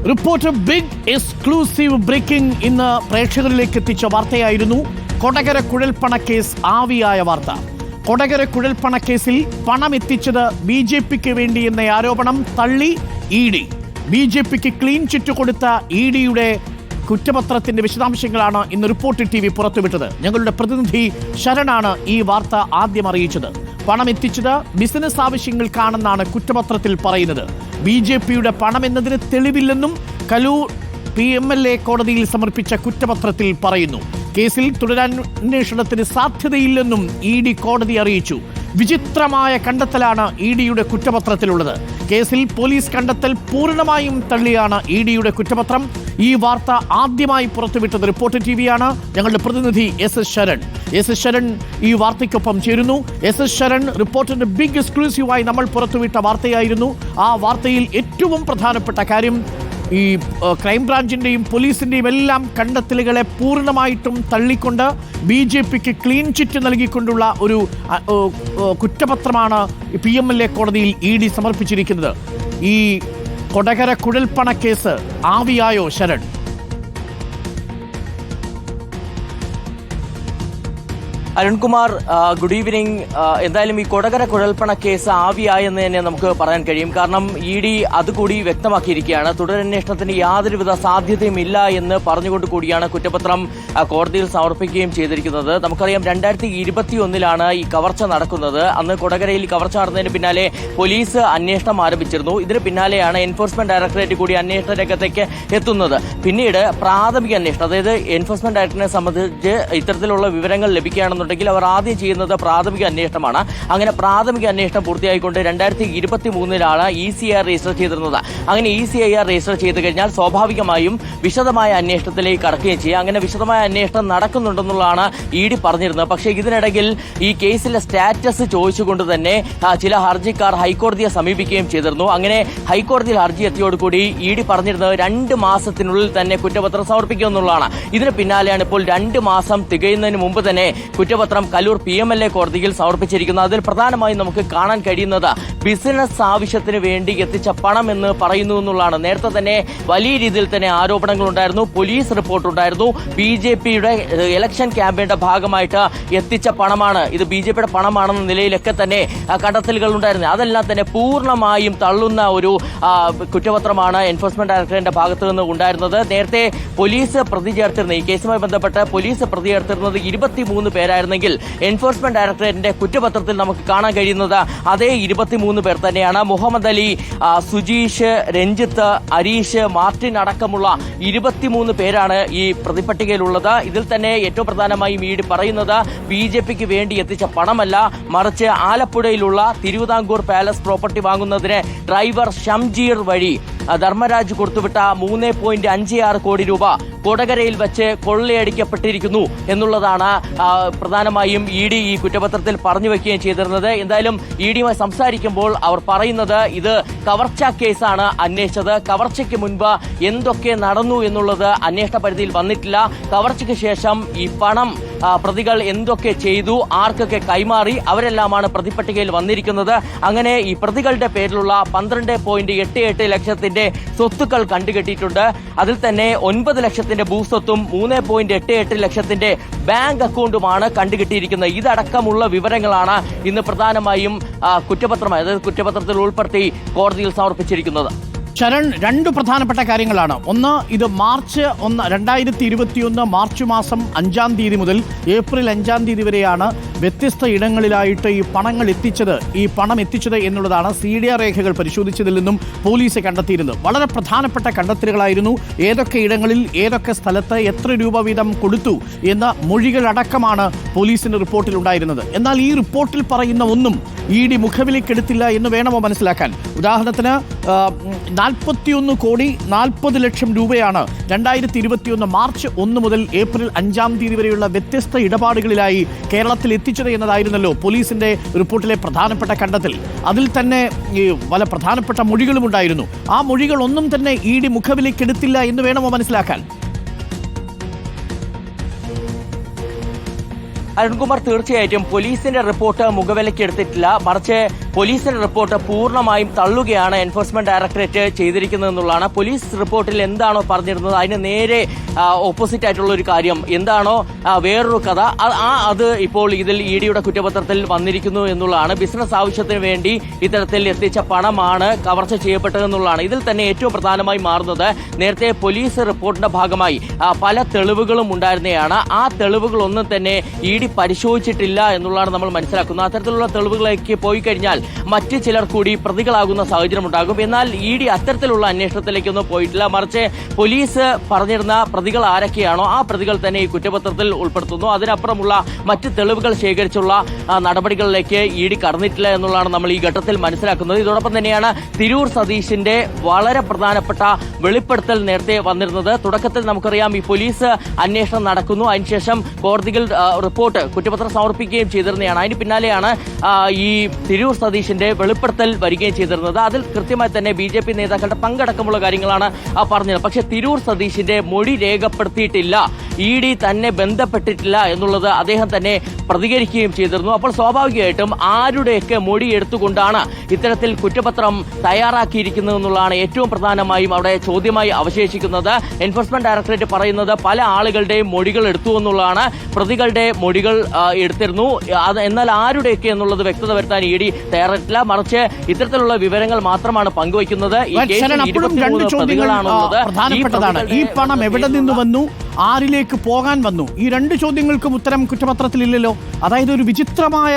Reporter big exclusive breaking ഇന്ന് പ്രേക്ഷകരിലേക്ക് എത്തിച്ച വാർത്തയായിരുന്നു കൊടകര കുഴൽപ്പണക്കേസ് ആവിയായ വാർത്ത. കൊടകര കുഴൽപ്പണക്കേസിൽ പണം എത്തിച്ചത് BJPക്ക് വേണ്ടി എന്ന ആരോപണം തള്ളി ED. BJPക്ക് ക്ലീൻ ചിറ്റ് കൊടുത്ത EDയുടെ കുറ്റപത്രത്തിന്റെ വിശദാംശങ്ങളാണ് ഇന്ന് റിപ്പോർട്ടർ TV പുറത്തുവിട്ടത്. ഞങ്ങളുടെ പ്രതിനിധി ശരണാണ് ഈ വാർത്ത ആദ്യം അറിയിച്ചത്. പണം എത്തിച്ചത് ബിസിനസ് ആവശ്യങ്ങൾക്കാണെന്നാണ് കുറ്റപത്രത്തിൽ പറയുന്നത്. BJPയുടെ പണം എന്നതിന് തെളിവില്ലെന്നും കലൂർ PMLA കോടതിയിൽ സമർപ്പിച്ച കുറ്റപത്രത്തിൽ പറയുന്നു. കേസിൽ തുടരന്വേഷണത്തിന് സാധ്യതയില്ലെന്നും ED കോടതി അറിയിച്ചു. വിചിത്രമായ കണ്ടെത്തലാണ് EDയുടെ കുറ്റപത്രത്തിലുള്ളത്. കേസിൽ പോലീസ് കണ്ടെത്തൽ പൂർണ്ണമായും തള്ളിയാണ് EDയുടെ കുറ്റപത്രം. ഈ വാർത്ത ആദ്യമായി പുറത്തുവിട്ടത് റിപ്പോർട്ടർ TVയാണ്. ഞങ്ങളുടെ പ്രതിനിധി SS ശരൺ ഈ വാർത്തയ്ക്കൊപ്പം ചേരുന്നു. SS ശരൺ, റിപ്പോർട്ടറിന്റെ ബിഗ് എക്സ്ക്ലൂസീവായി നമ്മൾ പുറത്തുവിട്ട വാർത്തയായിരുന്നു. ആ വാർത്തയിൽ ഏറ്റവും പ്രധാനപ്പെട്ട കാര്യം ഈ ക്രൈംബ്രാഞ്ചിന്റെയും പോലീസിന്റെയും എല്ലാം കണ്ടെത്തലുകളെ പൂർണ്ണമായിട്ടും തള്ളിക്കൊണ്ട് BJPക്ക് ക്ലീൻ ചിറ്റ് നൽകിക്കൊണ്ടുള്ള ഒരു കുറ്റപത്രമാണ് PMLA കോടതിയിൽ ED സമർപ്പിച്ചിരിക്കുന്നത്. ഈ കൊടകര കുഴൽപ്പണ കേസ് ആവിയായോ ശരൺ? Arunkumar, good evening. എന്തായാലും ഈ കൊടകര കുഴൽപ്പണ കേസ് ആവിയായെന്ന് തന്നെ നമുക്ക് പറയാൻ കഴിയും. കാരണം ED അതുകൂടി വ്യക്തമാക്കിയിരിക്കുകയാണ്. തുടരന്വേഷണത്തിന് യാതൊരുവിധ സാധ്യതയും ഇല്ല എന്ന് പറഞ്ഞുകൊണ്ട് കൂടിയാണ് കുറ്റപത്രം കോടതിയിൽ സമർപ്പിക്കുകയും ചെയ്തിരിക്കുന്നത്. നമുക്കറിയാം 2021 ഈ കവർച്ച നടക്കുന്നത്. അന്ന് കൊടകരയിൽ കവർച്ച നടന്നതിന് പിന്നാലെ പോലീസ് അന്വേഷണം ആരംഭിച്ചിരുന്നു. ഇതിന് പിന്നാലെയാണ് എൻഫോഴ്സ്മെന്റ് ഡയറക്ടറേറ്റ് കൂടി അന്വേഷണ രംഗത്തേക്ക് എത്തുന്നത്. പിന്നീട് പ്രാഥമിക അന്വേഷണം, അതായത് എൻഫോഴ്സ്മെന്റ് ഡയറക്ടറിനെ സംബന്ധിച്ച് ഇത്തരത്തിലുള്ള വിവരങ്ങൾ ലഭിക്കുകയാണെന്നുണ്ടെങ്കിൽ അവർ ആദ്യം ചെയ്യുന്നത് പ്രാഥമിക അന്വേഷണമാണ്. അങ്ങനെ പ്രാഥമിക അന്വേഷണം പൂർത്തിയായിക്കൊണ്ട് 2023 ECIR രജിസ്റ്റർ ചെയ്തിരുന്നത്. അങ്ങനെ ECIR രജിസ്റ്റർ ചെയ്ത് കഴിഞ്ഞാൽ സ്വാഭാവികമായും വിശദമായ അന്വേഷണത്തിലേക്ക് കടക്കുകയും ചെയ്യും. അങ്ങനെ വിശദമായ അന്വേഷണം നടക്കുന്നുണ്ടെന്നുള്ളതാണ് ED പറഞ്ഞിരുന്നത്. പക്ഷേ ഇതിനിടയിൽ ഈ കേസിലെ സ്റ്റാറ്റസ് ചോദിച്ചുകൊണ്ട് തന്നെ ചില ഹർജിക്കാർ ഹൈക്കോടതിയെ സമീപിക്കുകയും ചെയ്തിരുന്നു. അങ്ങനെ ഹൈക്കോടതിയിൽ ഹർജി എത്തിയോടുകൂടി ED പറഞ്ഞിരുന്നത് 2 മാസത്തിനുള്ളിൽ തന്നെ കുറ്റപത്രം സമർപ്പിക്കുമെന്നുള്ളതാണ്. ഇതിന് പിന്നാലെയാണ് ഇപ്പോൾ 2 മാസം തികയുന്നതിന് മുമ്പ് തന്നെ കുറ്റപത്രം കലൂർ PMLA കോടതിയിൽ സമർപ്പിച്ചിരിക്കുന്നത്. അതിൽ പ്രധാനമായും നമുക്ക് കാണാൻ കഴിയുന്നത് ബിസിനസ് ആവശ്യത്തിന് വേണ്ടി എത്തിച്ച പണം എന്ന് പറയുന്നു എന്നുള്ളതാണ്. നേരത്തെ തന്നെ വലിയ രീതിയിൽ തന്നെ ആരോപണങ്ങൾ ഉണ്ടായിരുന്നു. പോലീസ് റിപ്പോർട്ട് ഉണ്ടായിരുന്നു. BJPയുടെ ഇലക്ഷൻ ക്യാമ്പയിന്റെ ഭാഗമായിട്ട് എത്തിച്ച പണമാണ്, ഇത് BJPയുടെ പണമാണെന്ന നിലയിലൊക്കെ തന്നെ കണ്ടെത്തലുകൾ ഉണ്ടായിരുന്നു. അതെല്ലാം തന്നെ പൂർണ്ണമായും തള്ളുന്ന ഒരു കുറ്റപത്രമാണ് എൻഫോഴ്സ്മെന്റ് ഡയറക്ടറേറ്റിന്റെ ഭാഗത്തു നിന്ന് ഉണ്ടായിരുന്നത്. നേരത്തെ പോലീസ് പ്രതി ചേർത്തിരുന്ന ഈ കേസുമായി ബന്ധപ്പെട്ട് പോലീസ് പ്രതി ചേർത്തിരുന്നത് 23 പേരായിരുന്നെങ്കിൽ എൻഫോഴ്സ്മെന്റ് ഡയറക്ടറേറ്റിന്റെ കുറ്റപത്രത്തിൽ നമുക്ക് കാണാൻ കഴിയുന്നത് അതേ 23 പേർ തന്നെയാണ്. മുഹമ്മദ് അലി, സുജീഷ്, രഞ്ജിത്ത്, അരീഷ്, മാർട്ടിൻ അടക്കമുള്ള 23 പേരാണ് ഈ പ്രതിപട്ടികയിലുള്ളത്. ഇതിൽ തന്നെ ഏറ്റവും പ്രധാനമായും ED പറയുന്നത് BJPക്ക് വേണ്ടി എത്തിച്ച പണമല്ല, മറിച്ച് ആലപ്പുഴയിലുള്ള തിരുവിതാംകൂർ പാലസ് പ്രോപ്പർട്ടി വാങ്ങുന്നതിന് ഡ്രൈവർ ഷംജീർ വഴി ധർമ്മരാജ് കൊടുത്തുവിട്ട 3.56 കോടി രൂപ കൊടകരയിൽ വെച്ച് കൊള്ളയടിക്കപ്പെട്ടിരിക്കുന്നു എന്നുള്ളതാണ് പ്രധാനമായും ED ഈ കുറ്റപത്രത്തിൽ പറഞ്ഞു വെക്കുകയും ചെയ്തിരുന്നത്. എന്തായാലും EDയുമായി സംസാരിക്കുമ്പോൾ അവർ പറയുന്നത് ഇത് കവർച്ചാ കേസാണ് അന്വേഷിച്ചത്. കവർച്ചയ്ക്ക് മുൻപ് എന്തൊക്കെ നടന്നു എന്നുള്ളത് അന്വേഷണ പരിധിയിൽ വന്നിട്ടില്ല. കവർച്ചയ്ക്ക് ശേഷം ഈ പണം പ്രതികൾ എന്തൊക്കെ ചെയ്തു, ആർക്കൊക്കെ കൈമാറി, അവരെല്ലാമാണ് പ്രതിപട്ടികയിൽ വന്നിരിക്കുന്നത്. അങ്ങനെ ഈ പ്രതികളുടെ പേരിലുള്ള 12.88 ലക്ഷത്തിന്റെ സ്വത്തുക്കൾ കണ്ടുകെട്ടിയിട്ടുണ്ട്. അതിൽ തന്നെ 9 ലക്ഷത്തിന്റെ ഭൂസ്വത്തും 3.88 ലക്ഷത്തിന്റെ ബാങ്ക് അക്കൗണ്ടുമാണ് കണ്ടുകെട്ടിയിരിക്കുന്നത്. ഇതടക്കമുള്ള വിവരങ്ങളാണ് ഇന്ന് പ്രധാനമായും കുറ്റപത്രമായി, അതായത് കുറ്റപത്രത്തിൽ ഉൾപ്പെടുത്തി കോടതിയിൽ സമർപ്പിച്ചിരിക്കുന്നത്. ശരൺ, 2 പ്രധാനപ്പെട്ട കാര്യങ്ങളാണ്. ഒന്ന്, ഇത് മാർച്ച് 2021 മാർച്ച് മാസം 5-ാം തീയതി മുതൽ ഏപ്രിൽ 5-ാം തീയതി വരെയാണ് വ്യത്യസ്ത ഇടങ്ങളിലായിട്ട് ഈ പണം എത്തിച്ചത് എന്നുള്ളതാണ് CDR രേഖകൾ പരിശോധിച്ചതിൽ നിന്നും പോലീസ് കണ്ടെത്തിയിരുന്നത്. വളരെ പ്രധാനപ്പെട്ട കണ്ടെത്തലുകളായിരുന്നു. ഏതൊക്കെ ഇടങ്ങളിൽ, ഏതൊക്കെ സ്ഥലത്ത് എത്ര രൂപ വീതം കൊടുത്തു എന്ന മൊഴികളടക്കമാണ് പോലീസിന്റെ റിപ്പോർട്ടിൽ ഉണ്ടായിരുന്നത്. എന്നാൽ ഈ റിപ്പോർട്ടിൽ പറയുന്ന ഒന്നും ED മുഖവിലേക്കെടുത്തില്ല എന്ന് വേണമോ മനസ്സിലാക്കാൻ. ഉദാഹരണത്തിന് 41 കോടി 40 ലക്ഷം രൂപയാണ് 2021 മാർച്ച് 1 മുതൽ ഏപ്രിൽ 5-ാം തീയതി വരെയുള്ള വ്യത്യസ്ത ഇടപാടുകളിലായി കേരളത്തിൽ എത്തിച്ചത് എന്നതായിരുന്നല്ലോ പോലീസിന്റെ റിപ്പോർട്ടിലെ പ്രധാനപ്പെട്ട കണ്ടെത്തൽ. അതിൽ തന്നെ പല പ്രധാനപ്പെട്ട മൊഴികളും ഉണ്ടായിരുന്നു. ആ മൊഴികളൊന്നും തന്നെ ED മുഖവിലേക്കെടുത്തില്ല എന്ന് വേണമോ മനസ്സിലാക്കാൻ. അരുൺകുമാർ, തീർച്ചയായിട്ടും പോലീസിന്റെ റിപ്പോർട്ട് മുഖവിലയ്ക്ക് എടുത്തിട്ടില്ല, മറിച്ച് പോലീസിന്റെ റിപ്പോർട്ട് പൂർണ്ണമായും തള്ളുകയാണ് എൻഫോഴ്സ്മെന്റ് ഡയറക്ടറേറ്റ് ചെയ്തിരിക്കുന്നത് എന്നുള്ളതാണ്. പോലീസ് റിപ്പോർട്ടിൽ എന്താണോ പറഞ്ഞിരുന്നത് അതിന് നേരെ ഓപ്പോസിറ്റ് ആയിട്ടുള്ള ഒരു കാര്യം എന്താണോ വേറൊരു കഥ അത് ഇപ്പോൾ ഇതിൽ ഇഡിയുടെ കുറ്റപത്രത്തിൽ വന്നിരിക്കുന്നു എന്നുള്ളതാണ്. ബിസിനസ് ആവശ്യത്തിന് വേണ്ടി ഇത്തരത്തിൽ എത്തിച്ച പണമാണ് കവർച്ച ചെയ്യപ്പെട്ടതെന്നുള്ളതാണ്. ഇതിൽ തന്നെ ഏറ്റവും പ്രധാനമായി മാറുന്നത് നേരത്തെ പോലീസ് റിപ്പോർട്ടിന്റെ ഭാഗമായി പല തെളിവുകളും ഉണ്ടായിരുന്നതാണ്. ആ തെളിവുകളൊന്നും തന്നെ ഇഡി പരിശോധിച്ചിട്ടില്ല എന്നുള്ളതാണ് നമ്മൾ മനസ്സിലാക്കുന്നത്. അത്തരത്തിലുള്ള തെളിവുകളിലേക്ക് പോയി കഴിഞ്ഞാൽ മറ്റ് ചിലർ കൂടി പ്രതികളാകുന്ന സാഹചര്യം ഉണ്ടാകും. എന്നാൽ ഇഡി അത്തരത്തിലുള്ള അന്വേഷണത്തിലേക്കൊന്നും പോയിട്ടില്ല. മറിച്ച് പോലീസ് പറഞ്ഞിരുന്ന പ്രതികൾ ആരൊക്കെയാണോ ആ പ്രതികൾ തന്നെ ഈ കുറ്റപത്രത്തിൽ ഉൾപ്പെടുത്തുന്നു. അതിനപ്പുറമുള്ള മറ്റ് തെളിവുകൾ ശേഖരിച്ചുള്ള നടപടികളിലേക്ക് ഇഡി കടന്നിട്ടില്ല എന്നുള്ളതാണ് നമ്മൾ ഈ ഘട്ടത്തിൽ മനസ്സിലാക്കുന്നത്. ഇതോടൊപ്പം തന്നെയാണ് തിരൂർ സതീഷിന്റെ വളരെ പ്രധാനപ്പെട്ട വെളിപ്പെടുത്തൽ നേരത്തെ വന്നിരുന്നത്. തുടക്കത്തിൽ നമുക്കറിയാം ഈ പോലീസ് അന്വേഷണം നടക്കുന്നു, അതിനുശേഷം കോടതിയിൽ റിപ്പോർട്ട് കുറ്റപത്രം സമർപ്പിക്കുകയും ചെയ്തിരുന്നതാണ്. അതിന് പിന്നാലെയാണ് ഈ തിരൂർ സതീഷിന്റെ വെളിപ്പെടുത്തൽ വരികയും ചെയ്തിരുന്നത്. അതിൽ കൃത്യമായി തന്നെ BJP നേതാക്കളുടെ പങ്കടക്കമുള്ള കാര്യങ്ങളാണ് പറഞ്ഞത്. പക്ഷേ തിരൂർ സതീഷിന്റെ മൊഴി രേഖപ്പെടുത്തിയിട്ടില്ല, ഇഡി തന്നെ ബന്ധപ്പെട്ടിട്ടില്ല എന്നുള്ളത് അദ്ദേഹം തന്നെ പ്രതികരിക്കുകയും ചെയ്തിരുന്നു. അപ്പോൾ സ്വാഭാവികമായിട്ടും ആരുടെയൊക്കെ മൊഴി എടുത്തുകൊണ്ടാണ് ഇത്തരത്തിൽ കുറ്റപത്രം തയ്യാറാക്കിയിരിക്കുന്നത് എന്നുള്ളതാണ് ഏറ്റവും പ്രധാനമായും അവിടെ ചോദ്യമായി അവശേഷിക്കുന്നത്. എൻഫോഴ്സ്മെന്റ് ഡയറക്ടറേറ്റ് പറയുന്നത് പല ആളുകളുടെയും മൊഴികൾ എടുത്തു എന്നുള്ളതാണ്. പ്രതികളുടെ മൊഴികൾ എടുത്തിരുന്നു, എന്നാൽ ആരുടെയൊക്കെ എന്നുള്ളത് വ്യക്തത വരുത്താൻ ഇഡി തയ്യാറായിട്ടില്ല. മറിച്ച് ഇത്തരത്തിലുള്ള വിവരങ്ങൾ മാത്രമാണ് പങ്കുവയ്ക്കുന്നത്. ഈ കേസിൽ 23 പ്രതികളാണുള്ളത്. ഈ പണം എവിടെ നിന്ന് വന്നു, ആരിലേക്ക് പോകാൻ വന്നു, ഈ രണ്ട് ചോദ്യങ്ങൾക്കും ഉത്തരം കുറ്റപത്രത്തിലില്ലല്ലോ. അതായത് ഒരു വിചിത്രമായ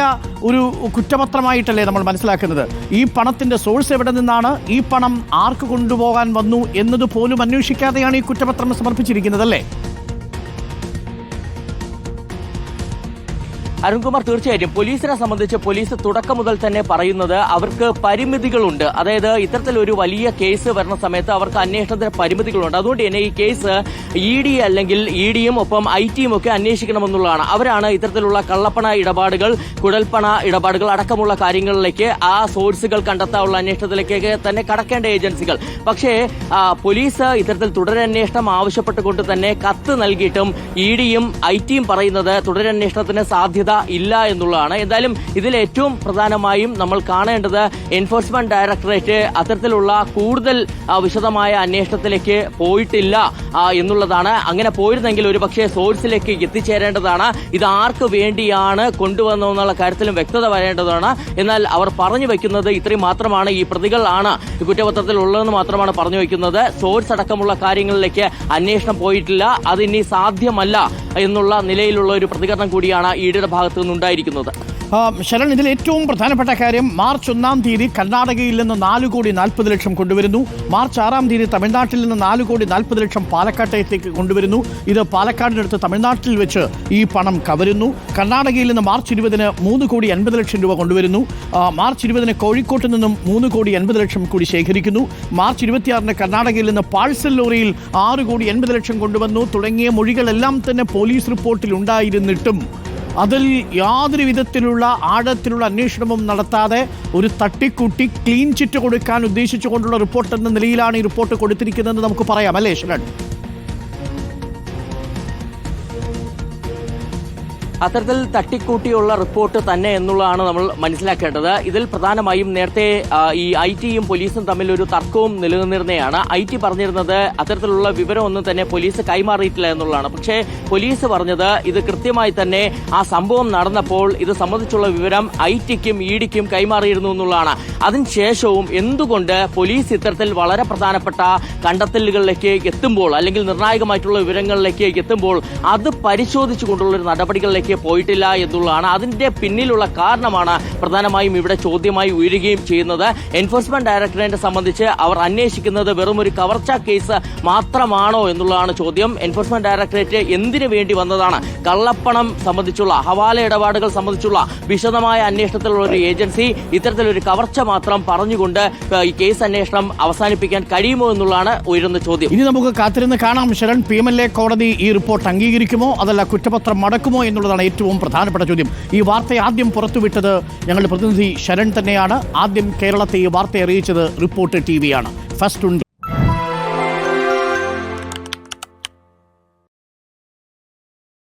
ഒരു കുറ്റപത്രമായിട്ടല്ലേ നമ്മൾ മനസ്സിലാക്കുന്നത്. ഈ പണത്തിന്റെ സോഴ്സ് എവിടെ നിന്നാണ്, ഈ പണം ആർക്ക് കൊണ്ടുപോകാൻ വന്നു എന്നത് പോലും അന്വേഷിക്കാതെയാണ് ഈ കുറ്റപത്രം സമർപ്പിച്ചിരിക്കുന്നത് അല്ലേ? അരുൺകുമാർ, തീർച്ചയായിട്ടും പോലീസിനെ സംബന്ധിച്ച് പോലീസ് തുടക്കം മുതൽ തന്നെ പറയുന്നത് അവർക്ക് പരിമിതികളുണ്ട്. അതായത് ഇത്തരത്തിലൊരു വലിയ കേസ് വരുന്ന സമയത്ത് അവർക്ക് അന്വേഷണത്തിന് പരിമിതികളുണ്ട്. അതുകൊണ്ട് തന്നെ ഈ കേസ് ഇഡി അല്ലെങ്കിൽ ഇഡിയും ഒപ്പം ഐടിയും ഒക്കെ അന്വേഷിക്കണമെന്നുള്ളതാണ്. അവരാണ് ഇത്തരത്തിലുള്ള കള്ളപ്പണ ഇടപാടുകൾ, കുഴൽപ്പണ ഇടപാടുകൾ അടക്കമുള്ള കാര്യങ്ങളിലേക്ക് ആ സോഴ്സുകൾ കണ്ടെത്താനുള്ള അന്വേഷണത്തിലേക്ക് തന്നെ കടക്കേണ്ട ഏജൻസികൾ. പക്ഷേ പോലീസ് ഇത്തരത്തിൽ തുടരന്വേഷണം ആവശ്യപ്പെട്ടുകൊണ്ട് തന്നെ കത്ത് നൽകിയിട്ടും ഇഡിയും ഐടിയും പറയുന്നത് തുടരന്വേഷണത്തിന് സാധ്യത ഇല്ല എന്നുള്ളതാണ്. എന്തായാലും ഇതിൽ ഏറ്റവും പ്രധാനമായും നമ്മൾ കാണേണ്ടത് എൻഫോഴ്സ്മെന്റ് ഡയറക്ടറേറ്റ് അത്തരത്തിലുള്ള കൂടുതൽ വിശദമായ അന്വേഷണത്തിലേക്ക് പോയിട്ടില്ല എന്നുള്ളതാണ്. അങ്ങനെ പോയിരുന്നെങ്കിൽ ഒരുപക്ഷെ സോഴ്സിലേക്ക് എത്തിച്ചേരേണ്ടതാണ്. ഇത് ആർക്ക് വേണ്ടിയാണ് കൊണ്ടുവന്നതെന്നുള്ള കാര്യത്തിലും വ്യക്തത വരേണ്ടതാണ്. എന്നാൽ അവർ പറഞ്ഞു വയ്ക്കുന്നത് ഇത്രയും മാത്രമാണ്, ഈ പ്രതികളാണ് കുറ്റപത്രത്തിൽ ഉള്ളതെന്ന് മാത്രമാണ് പറഞ്ഞു വയ്ക്കുന്നത്. സോഴ്സ് അടക്കമുള്ള കാര്യങ്ങളിലേക്ക് അന്വേഷണം പോയിട്ടില്ല, അതിനി സാധ്യമല്ല എന്നുള്ള നിലയിലുള്ള ഒരു പ്രതികരണം കൂടിയാണ് ഇഡിയുടെ ഭാഗത്തു നിന്നുണ്ടായിരിക്കുന്നത്. ശരൺ, ഇതിൽ ഏറ്റവും പ്രധാനപ്പെട്ട കാര്യം മാർച്ച് 1-ാം തീയതി കർണാടകയിൽ നിന്ന് 4,40,00,000 കൊണ്ടുവരുന്നു. മാർച്ച് 6-ാം തീയതി തമിഴ്നാട്ടിൽ നിന്ന് 4,40,00,000 പാലക്കാട്ടേക്ക് കൊണ്ടുവരുന്നു. ഇത് പാലക്കാടിനടുത്ത് തമിഴ്നാട്ടിൽ വെച്ച് ഈ പണം കവരുന്നു. കർണാടകയിൽ നിന്ന് മാർച്ച് 20-ന് 3,50,00,000 രൂപ കൊണ്ടുവരുന്നു. മാർച്ച് 20-ന് കോഴിക്കോട്ട് നിന്നും 3,80,00,000 കൂടി ശേഖരിക്കുന്നു. മാർച്ച് 26-ന് കർണാടകയിൽ നിന്ന് പാഴ്സൽ ലോറിയിൽ 6,80,00,000 കൊണ്ടുവന്നു. തുടങ്ങിയ മൊഴികളെല്ലാം തന്നെ പോലീസ് റിപ്പോർട്ടിൽ ഉണ്ടായിരുന്നിട്ടും അതിൽ യാതൊരു വിധത്തിലുള്ള ആഴത്തിലുള്ള അന്വേഷണവും നടത്താതെ ഒരു തട്ടിക്കൂട്ടി ക്ലീൻ ചിറ്റ് കൊടുക്കാൻ ഉദ്ദേശിച്ചുകൊണ്ടുള്ള റിപ്പോർട്ട് എന്ന നിലയിലാണ് ഈ റിപ്പോർട്ട് കൊടുത്തിരിക്കുന്നതെന്ന് നമുക്ക് പറയാം അല്ലേ ശരൺ? അത്തരത്തിൽ തട്ടിക്കൂട്ടിയുള്ള റിപ്പോർട്ട് തന്നെ എന്നുള്ളതാണ് നമ്മൾ മനസ്സിലാക്കേണ്ടത്. ഇതിൽ പ്രധാനമായും നേരത്തെ ഈ ഐടിയും പോലീസും തമ്മിൽ ഒരു തർക്കവും നിലനിന്നിരുന്നതാണ്. ഐടി പറഞ്ഞിരുന്നത് അത്തരത്തിലുള്ള വിവരമൊന്നും തന്നെ പോലീസ് കൈമാറിയിട്ടില്ല എന്നുള്ളതാണ്. പക്ഷേ പോലീസ് പറഞ്ഞത് ഇത് കൃത്യമായി തന്നെ ആ സംഭവം നടന്നപ്പോൾ ഇത് സംബന്ധിച്ചുള്ള വിവരം ഐടിക്കും ഇഡിക്കും കൈമാറിയിരുന്നു എന്നുള്ളതാണ്. അതിനുശേഷവും എന്തുകൊണ്ട് പോലീസ് ഇത്തരത്തിൽ വളരെ പ്രധാനപ്പെട്ട കണ്ടെത്തലുകളിലേക്ക് എത്തുമ്പോൾ അല്ലെങ്കിൽ നിർണായകമായിട്ടുള്ള വിവരങ്ങളിലേക്ക് എത്തുമ്പോൾ അത് പരിശോധിച്ചുകൊണ്ടുള്ള ഒരു നടപടികളിലേക്ക് പോയിട്ടില്ല എന്നുള്ളതാണ്. അതിന്റെ പിന്നിലുള്ള കാരണമാണ് പ്രധാനമായും ഇവിടെ ചോദ്യമായി ഉയരുകയും ചെയ്യുന്നത്. എൻഫോഴ്സ്മെന്റ് ഡയറക്ടറേറ്റിനെ സംബന്ധിച്ച് അവർ അന്വേഷിക്കുന്നത് വെറും ഒരു കവർച്ചാ കേസ് മാത്രമാണോ എന്നുള്ളതാണ് ചോദ്യം. എൻഫോഴ്സ്മെന്റ് ഡയറക്ടറേറ്റ് എന്തിനു വേണ്ടി വന്നതാണ്? കള്ളപ്പണം സംബന്ധിച്ചുള്ള ഹവാല ഇടപാടുകൾ സംബന്ധിച്ചുള്ള വിശദമായ അന്വേഷണത്തിലുള്ള ഒരു ഏജൻസി ഇത്തരത്തിലൊരു കവർച്ച മാത്രം പറഞ്ഞുകൊണ്ട് ഈ കേസ് അന്വേഷണം അവസാനിപ്പിക്കാൻ കഴിയുമോ എന്നുള്ളതാണ് ഉയരുന്ന ചോദ്യം. ഇനി നമുക്ക് കാത്തിരുന്ന് കാണാം ശരൺ. PMLA കോടതി ഈ റിപ്പോർട്ട് അംഗീകരിക്കുമോ അതല്ല കുറ്റപത്രം മടക്കുമോ എന്നുള്ളതാണ് ഏറ്റവും പ്രധാനപ്പെട്ട ചോദ്യം. ഈ വാർത്ത ആദ്യം പുറത്തുവിട്ടത് ഞങ്ങളുടെ പ്രതിനിധി ശരൺ തന്നെയാണ്. ആദ്യം കേരളത്തെ ഈ വാർത്ത അറിയിച്ചത് റിപ്പോർട്ടർ TV ആണ്. ഫസ്റ്റ്